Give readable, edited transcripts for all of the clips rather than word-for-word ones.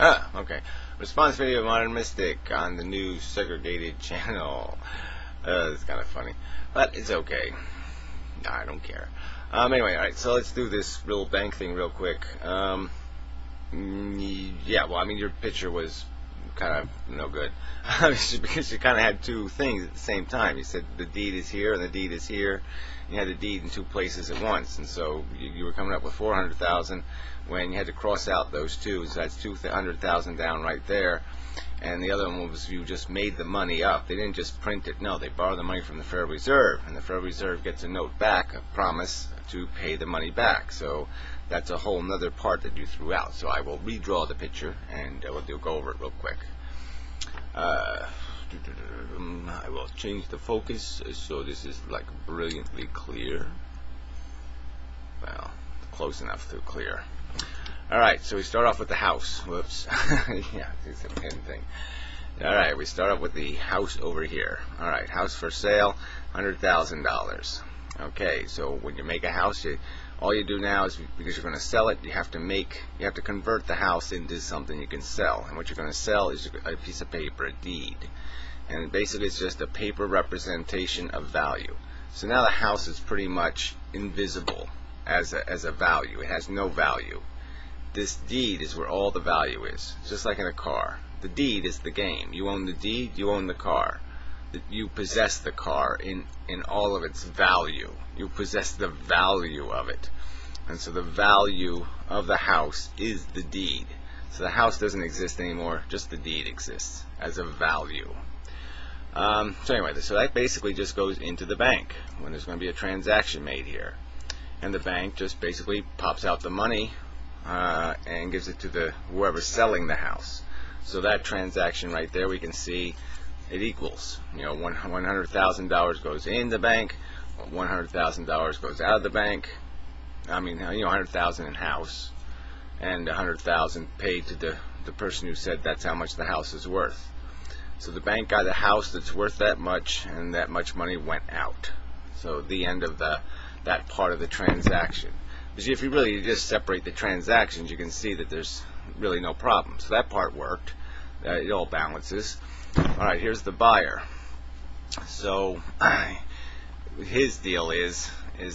Ah, okay. Response video of Modern Mystic on the new segregated channel. It's kind of funny, but it's okay. I don't care. Anyway, alright, so let's do this real bank thing real quick. Yeah, well, I mean, your picture was kind of no good because you kind of had two things at the same time. You said the deed is here and the deed is here. You had the deed in two places at once, and so you were coming up with 400,000 when you had to cross out those two. So that's 200,000 down right there. And the other one was you just made the money up. They didn't just print it. No, they borrowed the money from the Federal Reserve, and the Federal Reserve gets a note back, a promise to pay the money back. So that's a whole nother part that you threw out. So I will redraw the picture, and we'll go over it real quick. I will change the focus so this is like brilliantly clear. Well, close enough to clear. Alright, so we start off with the house. Whoops. Yeah, it's a pin thing. Alright, we start off with the house over here. Alright, house for sale, $100,000. Okay, so when you make a house, all you do now is, because you're going to sell it, you have to convert the house into something you can sell. And what you're going to sell is a piece of paper, a deed. And basically it's just a paper representation of value. So now the house is pretty much invisible as a value. It has no value. This deed is where all the value is. It's just like in a car. The deed is the game. You own the deed, you own the car. You possess the car in all of its value. You possess the value of it. And so the value of the house is the deed. So the house doesn't exist anymore, just the deed exists as a value. So anyway, so that basically just goes into the bank when there's going to be a transaction made here. And the bank just basically pops out the money and gives it to whoever's selling the house. So that transaction right there, we can see it equals, $100,000 goes in the bank, $100,000 goes out of the bank. I mean, $100,000 in house, and $100,000 paid to the person who said that's how much the house is worth. So the bank got a house that's worth that much, and that much money went out. So the end of that part of the transaction. Because if you really just separate the transactions, you can see that there's really no problem. So that part worked. It all balances. All right, here's the buyer. So his deal is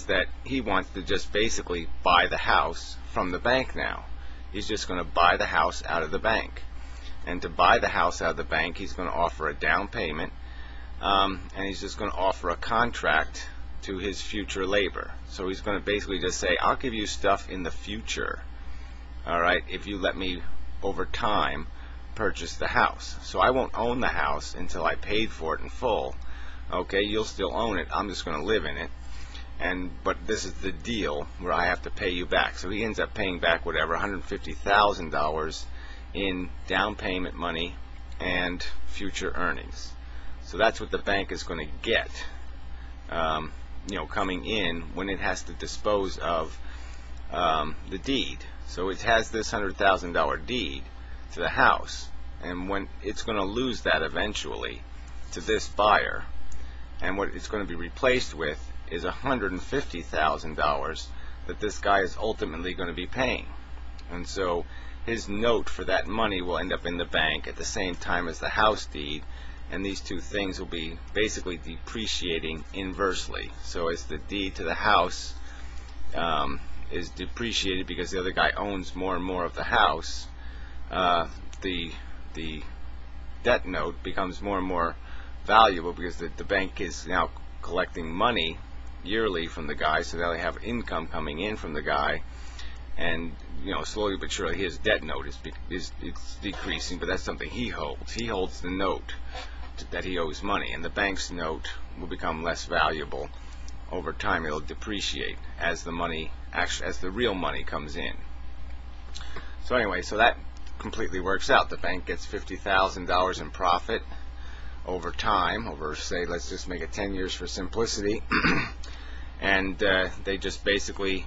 that he wants to just basically buy the house from the bank now. He's just going to buy the house out of the bank. And to buy the house out of the bank, he's going to offer a down payment, and he's just going to offer a contract to his future labor. So he's going to basically just say, I'll give you stuff in the future, all right, if you let me over time purchase the house. So I won't own the house until I paid for it in full. Okay, you'll still own it. I'm just going to live in it. But this is the deal where I have to pay you back. So he ends up paying back whatever, $150,000 in down payment money and future earnings. So that's what the bank is going to get, coming in when it has to dispose of the deed. So it has this $100,000 deed to the house, and when it's going to lose that eventually to this buyer, and what it's going to be replaced with is $150,000 that this guy is ultimately going to be paying. And so his note for that money will end up in the bank at the same time as the house deed, and these two things will be basically depreciating inversely. So as the deed to the house is depreciated because the other guy owns more and more of the house, the debt note becomes more and more valuable because the bank is now collecting money yearly from the guy, so they'll have income coming in from the guy, and slowly but surely his debt note is decreasing, but that's something he holds. He holds the note that he owes money, and the bank's note will become less valuable over time. It'll depreciate as the money, as the real money comes in. So anyway, so that completely works out. The bank gets $50,000 in profit over time, over, say, let's just make it 10 years for simplicity, and they just basically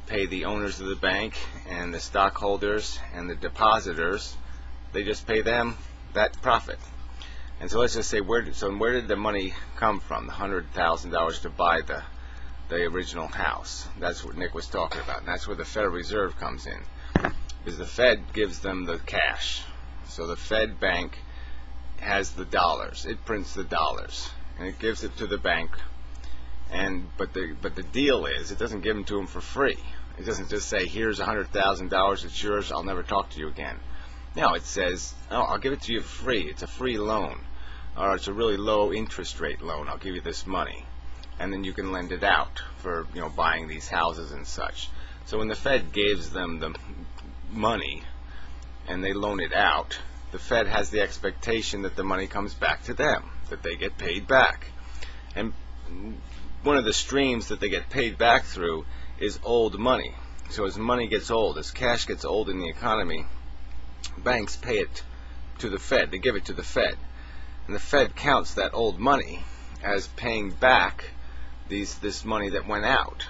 pay the owners of the bank and the stockholders and the depositors. They just pay them that profit. And so let's just say, where did the money come from, the $100,000 to buy the original house? That's what Nick was talking about, and that's where the Federal Reserve comes in. is the Fed gives them the cash. So the Fed bank has the dollars. It prints the dollars and it gives it to the bank. But the deal is, it doesn't give them to them for free. It doesn't just say, here's $100,000, it's yours, I'll never talk to you again. No, it says, oh, I'll give it to you for free. It's a free loan, or it's a really low interest rate loan. I'll give you this money, and then you can lend it out for buying these houses and such. So when the Fed gives them the money and they loan it out, the Fed has the expectation that the money comes back to them, that they get paid back. And one of the streams that they get paid back through is old money. So as money gets old, as cash gets old in the economy, banks pay it to the Fed. They give it to the Fed. And the Fed counts that old money as paying back this money that went out.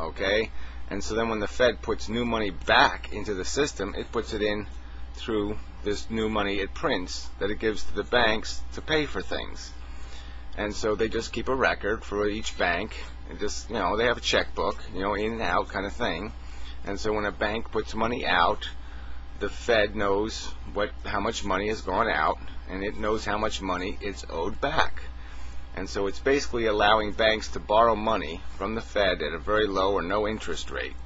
Okay? And so then when the Fed puts new money back into the system, it puts it in through this new money it prints that it gives to the banks to pay for things. And so they just keep a record for each bank, and just, they have a checkbook, in and out kind of thing. And so when a bank puts money out, the Fed knows how much money has gone out, and it knows how much money it's owed back. And so it's basically allowing banks to borrow money from the Fed at a very low or no interest rate.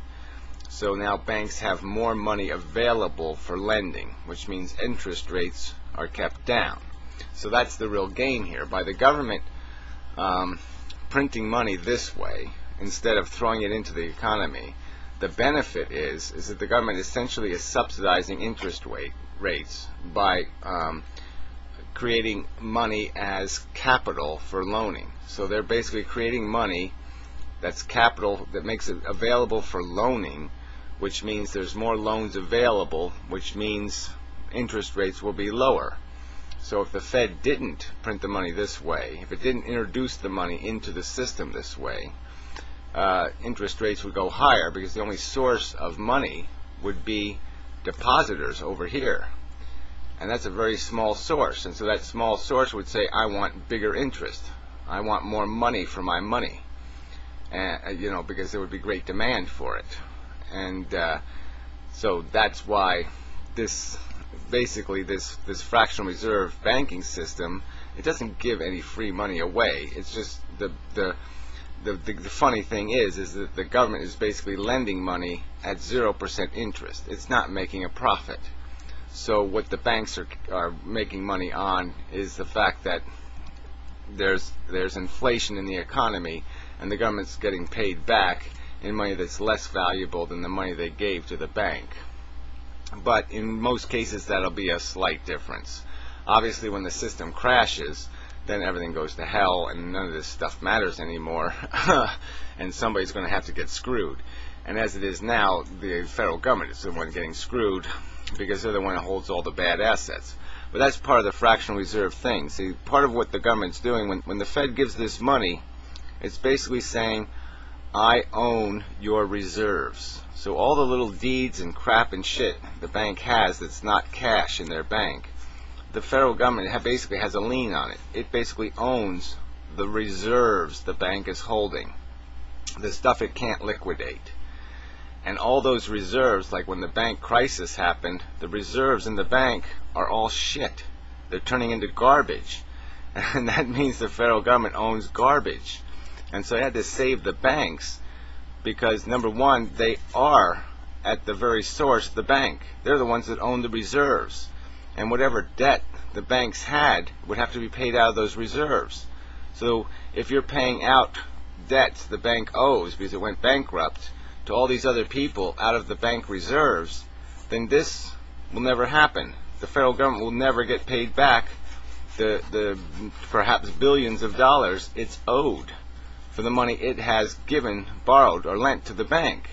So now banks have more money available for lending, which means interest rates are kept down. So that's the real gain here. By the government printing money this way, instead of throwing it into the economy, the benefit is that the government essentially is subsidizing interest rates by creating money as capital for loaning. So they're basically creating money that's capital that makes it available for loaning, which means there's more loans available, which means interest rates will be lower. So if the Fed didn't print the money this way, if it didn't introduce the money into the system this way, interest rates would go higher, because the only source of money would be depositors over here. And that's a very small source. And so that small source would say, I want bigger interest. I want more money for my money. And, because there would be great demand for it. And so that's why this fractional reserve banking system, it doesn't give any free money away. It's just the funny thing is that the government is basically lending money at 0% interest. It's not making a profit. So what the banks are making money on is the fact that there's inflation in the economy, and the government's getting paid back in money that's less valuable than the money they gave to the bank. But in most cases, that'll be a slight difference. Obviously, when the system crashes, then everything goes to hell, and none of this stuff matters anymore, and somebody's going to have to get screwed. And as it is now, the federal government is the one getting screwed, because they're the one that holds all the bad assets. But that's part of the fractional reserve thing. See, part of what the government's doing, when the Fed gives this money, it's basically saying, I own your reserves. So all the little deeds and crap and shit the bank has that's not cash in their bank, the federal government basically has a lien on it. It basically owns the reserves the bank is holding, the stuff it can't liquidate. And all those reserves, like when the bank crisis happened, the reserves in the bank are all shit. They're turning into garbage. And that means the federal government owns garbage. And so they had to save the banks because, number one, they are at the very source, the bank. They're the ones that own the reserves. And whatever debt the banks had would have to be paid out of those reserves. So if you're paying out debts the bank owes because it went bankrupt to all these other people out of the bank reserves, then this will never happen. The federal government will never get paid back the perhaps billions of dollars it's owed for the money it has given, borrowed, or lent to the bank.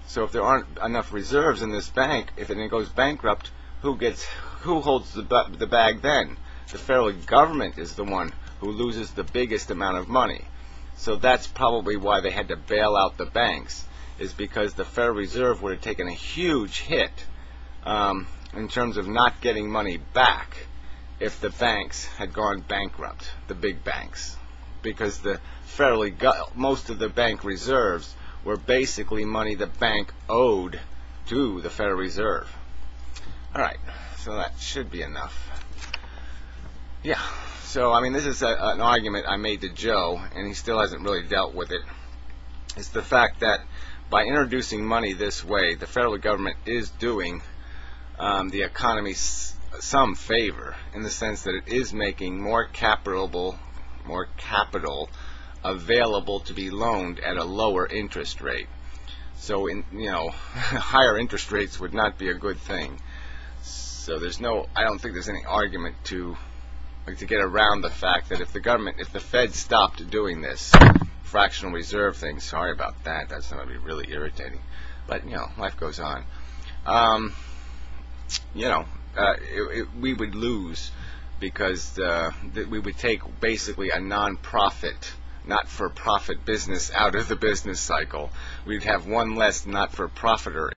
So if there aren't enough reserves in this bank, if it goes bankrupt, who holds the bag then? The federal government is the one who loses the biggest amount of money. So that's probably why they had to bail out the banks, is because the Federal Reserve would have taken a huge hit in terms of not getting money back if the banks had gone bankrupt, the big banks, because most of the bank reserves were basically money the bank owed to the Federal Reserve. Alright, so that should be enough. Yeah, so I mean, this is an argument I made to Joe, and he still hasn't really dealt with it. It's the fact that by introducing money this way, the federal government is doing the economy some favor, in the sense that it is making more capital available to be loaned at a lower interest rate. So, higher interest rates would not be a good thing. So I don't think there's any argument to get around the fact that if the Fed stopped doing this fractional reserve thing, sorry about that, that's going to be really irritating. But, life goes on. We would lose, because we would take basically a non-profit, not-for-profit business out of the business cycle. We'd have one less not-for-profiter